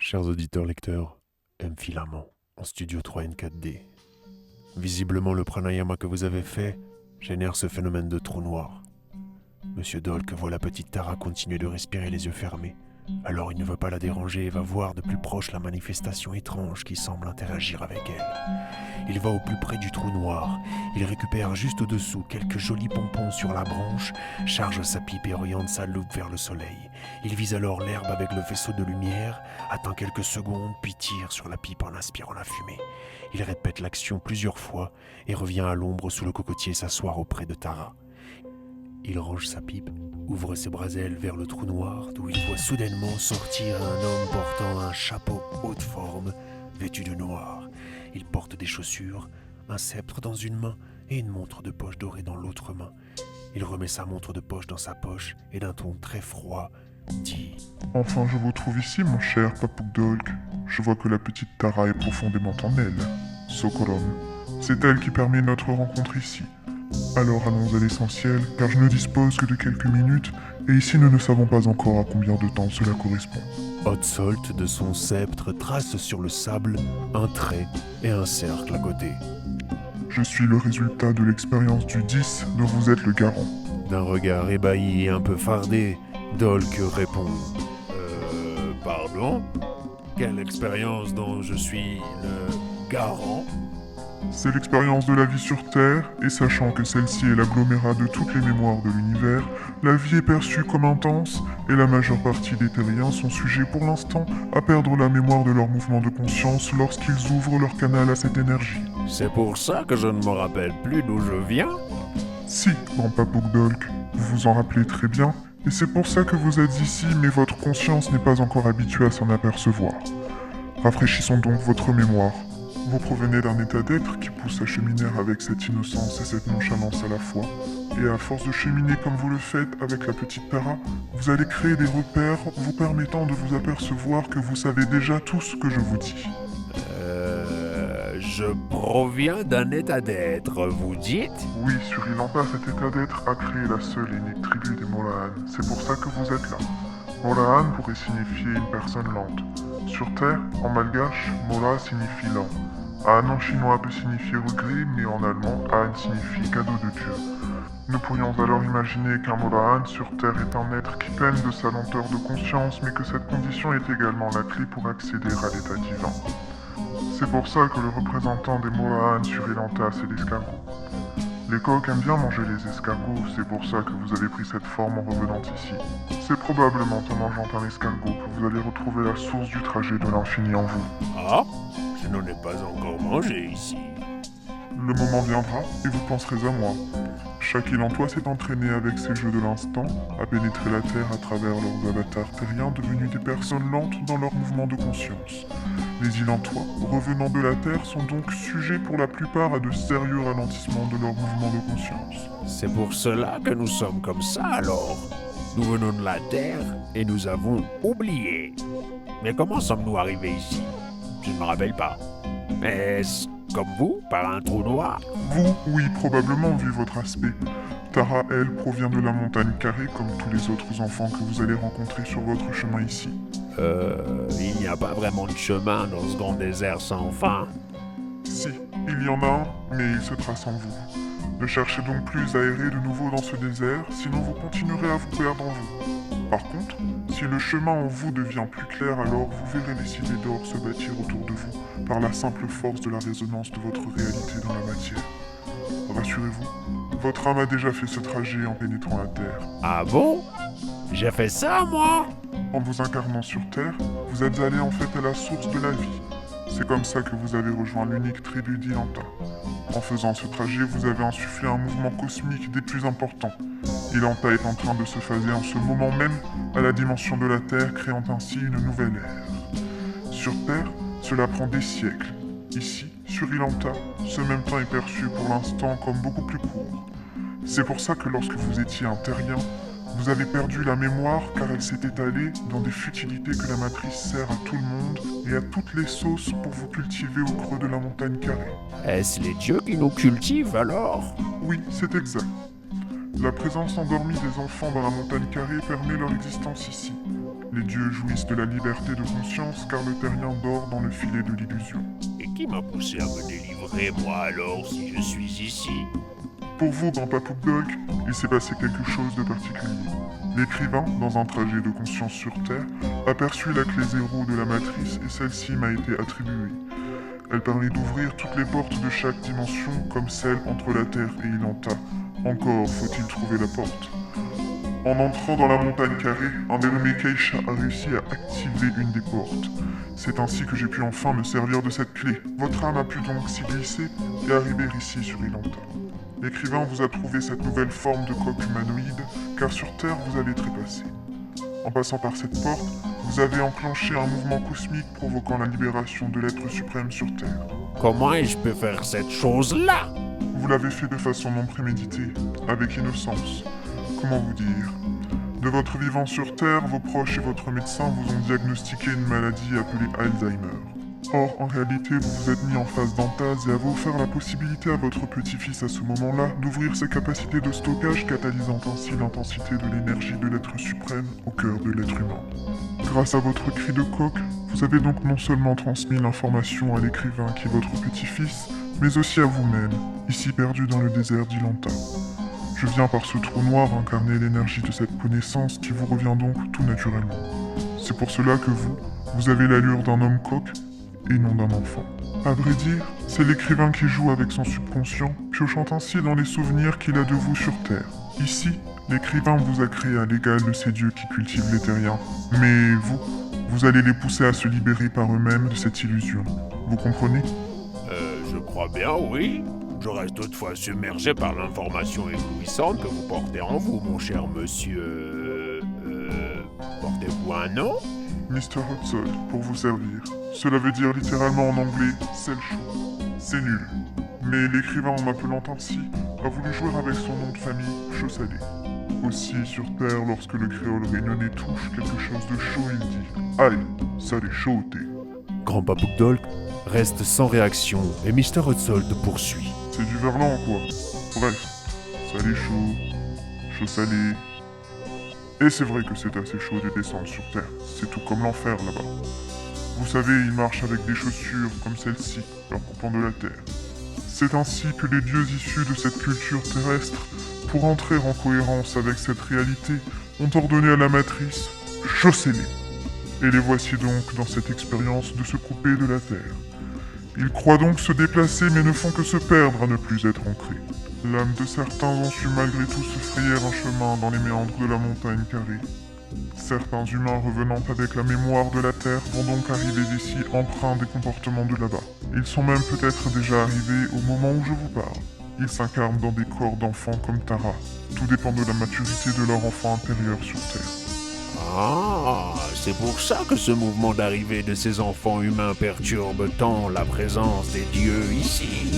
Chers auditeurs lecteurs, M. Filament, en studio 3N4D. Visiblement, le pranayama que vous avez fait génère ce phénomène de trou noir. Monsieur Dolk voit la petite Tara continuer de respirer les yeux fermés. Alors il ne veut pas la déranger et va voir de plus proche la manifestation étrange qui semble interagir avec elle. Il va au plus près du trou noir. Il récupère juste au-dessous quelques jolis pompons sur la branche, charge sa pipe et oriente sa loupe vers le soleil. Il vise alors l'herbe avec le faisceau de lumière, attend quelques secondes, puis tire sur la pipe en inspirant la fumée. Il répète l'action plusieurs fois et revient à l'ombre sous le cocotier s'asseoir auprès de Tara. Il range sa pipe, ouvre ses bras ailes vers le trou noir, d'où il voit soudainement sortir un homme portant un chapeau haute forme, vêtu de noir. Il porte des chaussures, un sceptre dans une main et une montre de poche dorée dans l'autre main. Il remet sa montre de poche dans sa poche et d'un ton très froid dit « Enfin, je vous trouve ici, mon cher Papouk Dolk. Je vois que la petite Tara est profondément en elle. Sokorom, c'est elle qui permet notre rencontre ici. Alors allons à l'essentiel, car je ne dispose que de quelques minutes, et ici nous ne savons pas encore à combien de temps cela correspond. » Hotsolt de son sceptre trace sur le sable un trait et un cercle à côté. « Je suis le résultat de l'expérience du 10 dont vous êtes le garant. » D'un regard ébahi et un peu fardé, Dolk répond « Pardon ? Quelle expérience dont je suis le garant ?» C'est l'expérience de la vie sur Terre, et sachant que celle-ci est l'agglomérat de toutes les mémoires de l'univers, la vie est perçue comme intense, et la majeure partie des terriens sont sujets pour l'instant à perdre la mémoire de leur mouvement de conscience lorsqu'ils ouvrent leur canal à cette énergie. C'est pour ça que je ne me rappelle plus d'où je viens ? Si, grand Papouk Dolk, vous vous en rappelez très bien, et c'est pour ça que vous êtes ici, mais votre conscience n'est pas encore habituée à s'en apercevoir. Rafraîchissons donc votre mémoire. Vous provenez d'un état d'être qui pousse à cheminer avec cette innocence et cette nonchalance à la fois. Et à force de cheminer comme vous le faites avec la petite Tara, vous allez créer des repères vous permettant de vous apercevoir que vous savez déjà tout ce que je vous dis. Je proviens d'un état d'être, vous dites ? Oui, sur Ilanta, cet état d'être a créé la seule et unique tribu des Molahan. C'est pour ça que vous êtes là. Molahan pourrait signifier une personne lente. Sur Terre, en malgache, Mola signifie lent. Han en chinois peut signifier regret, mais en allemand, Han signifie cadeau de Dieu. Nous pourrions alors imaginer qu'un Molahan sur Terre est un être qui peine de sa lenteur de conscience, mais que cette condition est également la clé pour accéder à l'état divin. C'est pour ça que le représentant des Molahan sur Ilanta, c'est l'escargot. Les coqs aiment bien manger les escargots, c'est pour ça que vous avez pris cette forme en revenant ici. C'est probablement en mangeant un escargot que vous allez retrouver la source du trajet de l'infini en vous. Ah ? Je n'en ai pas encore mangé ici. Le moment viendra et vous penserez à moi. Chaque Ilantois s'est entraîné avec ses jeux de l'instant à pénétrer la Terre à travers leurs avatars terriens devenus des personnes lentes dans leur mouvement de conscience. Les Ilantois, revenant de la Terre, sont donc sujets pour la plupart à de sérieux ralentissements de leur mouvement de conscience. C'est pour cela que nous sommes comme ça alors. Nous venons de la Terre et nous avons oublié. Mais comment sommes-nous arrivés ici ? Je ne me rappelle pas. Est-ce comme vous, par un trou noir ? Vous, oui, probablement, vu votre aspect. Tara, elle, provient de la montagne carrée, comme tous les autres enfants que vous allez rencontrer sur votre chemin ici. Il n'y a pas vraiment de chemin dans ce grand désert sans fin. Si, il y en a un, mais il se trace en vous. Ne cherchez donc plus à errer de nouveau dans ce désert, sinon vous continuerez à vous perdre en vous. Par contre, si le chemin en vous devient plus clair, alors vous verrez les civets d'or se bâtir autour de vous par la simple force de la résonance de votre réalité dans la matière. Rassurez-vous, votre âme a déjà fait ce trajet en pénétrant la Terre. Ah bon ? J'ai fait ça, moi ? En vous incarnant sur Terre, vous êtes allé en fait à la source de la vie. C'est comme ça que vous avez rejoint l'unique tribu d'Ilanta. En faisant ce trajet, vous avez insufflé un mouvement cosmique des plus importants. Ilanta est en train de se phaser en ce moment même à la dimension de la Terre, créant ainsi une nouvelle ère. Sur Terre, cela prend des siècles. Ici, sur Ilanta, ce même temps est perçu pour l'instant comme beaucoup plus court. C'est pour ça que lorsque vous étiez un terrien, vous avez perdu la mémoire car elle s'est étalée dans des futilités que la matrice sert à tout le monde et à toutes les sauces pour vous cultiver au creux de la montagne carrée. Est-ce les dieux qui nous cultivent alors ? Oui, c'est exact. La présence endormie des enfants dans la montagne carrée permet leur existence ici. Les dieux jouissent de la liberté de conscience car le terrien dort dans le filet de l'illusion. Et qui m'a poussé à me délivrer, moi alors, si je suis ici? Pour vous, dans Papouk-Dolk, il s'est passé quelque chose de particulier. L'écrivain, dans un trajet de conscience sur Terre, aperçut la clé zéro de la matrice et celle-ci m'a été attribuée. Elle permet d'ouvrir toutes les portes de chaque dimension comme celle entre la Terre et Ilanta. Encore faut-il trouver la porte. En entrant dans la montagne carrée, un dénommé Keisha a réussi à activer une des portes. C'est ainsi que j'ai pu enfin me servir de cette clé. Votre âme a pu donc s'y glisser et arriver ici sur Ilanta. L'écrivain vous a trouvé cette nouvelle forme de coq humanoïde, car sur Terre vous allez trépasser. En passant par cette porte, vous avez enclenché un mouvement cosmique provoquant la libération de l'être suprême sur Terre. Comment je peux faire cette chose-là? Vous l'avez fait de façon non préméditée, avec innocence. Comment vous dire? De votre vivant sur Terre, vos proches et votre médecin vous ont diagnostiqué une maladie appelée Alzheimer. Or, en réalité, vous vous êtes mis en phase d'entase et avez offert la possibilité à votre petit-fils à ce moment-là d'ouvrir ses capacités de stockage, catalysant ainsi l'intensité de l'énergie de l'être suprême au cœur de l'être humain. Grâce à votre cri de coq, vous avez donc non seulement transmis l'information à l'écrivain qui est votre petit-fils, mais aussi à vous-même, ici perdu dans le désert d'Ilanta. Je viens par ce trou noir incarner l'énergie de cette connaissance qui vous revient donc tout naturellement. C'est pour cela que vous avez l'allure d'un homme coq et non d'un enfant. À vrai dire, c'est l'écrivain qui joue avec son subconscient, piochant ainsi dans les souvenirs qu'il a de vous sur Terre. Ici, l'écrivain vous a créé à l'égal de ces dieux qui cultivent les terriens. Mais vous allez les pousser à se libérer par eux-mêmes de cette illusion. Vous comprenez? Je crois bien, oui. Je reste toutefois submergé par l'information éblouissante que vous portez en vous, mon cher monsieur. Portez-vous un nom? Mr. Hudson, pour vous servir. Cela veut dire littéralement en anglais « c'est le chaud ». C'est nul. Mais l'écrivain, en m'appelant ainsi, a voulu jouer avec son nom de famille, Chaud-Salé. Aussi, sur Terre, lorsque le créole réunionnais touche quelque chose de chaud, il dit « Aïe, ça l'est chaud, t'es ». Grand Papouk-Dolk reste sans réaction et Mr. Hutzold poursuit. C'est du verlan, quoi. Bref, salé chaud, chaud salé. Et c'est vrai que c'est assez chaud de descendre sur Terre. C'est tout comme l'enfer là-bas. Vous savez, ils marchent avec des chaussures comme celle-ci, leur coupant de la terre. C'est ainsi que les dieux issus de cette culture terrestre, pour entrer en cohérence avec cette réalité, ont ordonné à la matrice « chaussez-les ». Et les voici donc dans cette expérience de se couper de la terre. Ils croient donc se déplacer mais ne font que se perdre à ne plus être ancrés. L'âme de certains ont su malgré tout se frayer un chemin dans les méandres de la montagne carrée. Certains humains revenant avec la mémoire de la Terre vont donc arriver ici empreints des comportements de là-bas. Ils sont même peut-être déjà arrivés au moment où je vous parle. Ils s'incarnent dans des corps d'enfants comme Tara. Tout dépend de la maturité de leur enfant intérieur sur Terre. Ah, c'est pour ça que ce mouvement d'arrivée de ces enfants humains perturbe tant la présence des dieux ici.